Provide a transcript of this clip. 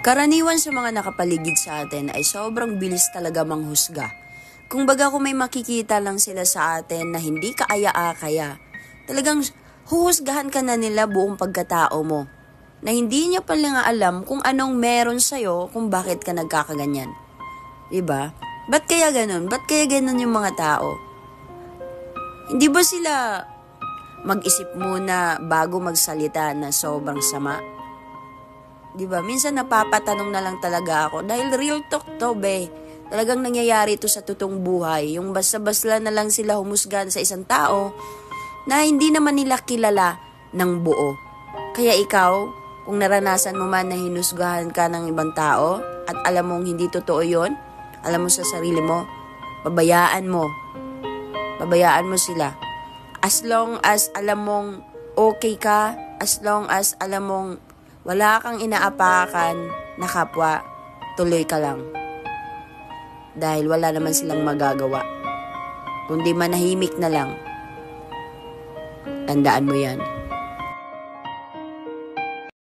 Karaniwan sa mga nakapaligid sa atin ay sobrang bilis talaga manghusga. Kung baga kung may makikita lang sila sa atin na hindi kaaya-akaya, talagang huhusgahan ka na nila buong pagkatao mo. Na hindi niya pala nga alam kung anong meron sa'yo kung bakit ka nagkakaganyan. Diba? Ba't kaya ganun? Ba't kaya ganun yung mga tao? Hindi ba sila mag-isip muna bago magsalita na sobrang sama? Diba? Minsan napapatanong na lang talaga ako dahil real talk to, be. Talagang nangyayari ito sa totoong buhay. Yung basta-basta na lang sila humusgan sa isang tao na hindi naman nila kilala ng buo. Kaya ikaw, kung naranasan mo man na hinusgahan ka ng ibang tao at alam mong hindi totoo yon, alam mo sa sarili mo, pabayaan mo. Pabayaan mo sila. As long as alam mong okay ka, as long as alam mong wala kang inaapakan na kapwa, tuloy ka lang. Dahil wala naman silang magagawa. Kundi manahimik na lang. Tandaan mo yan.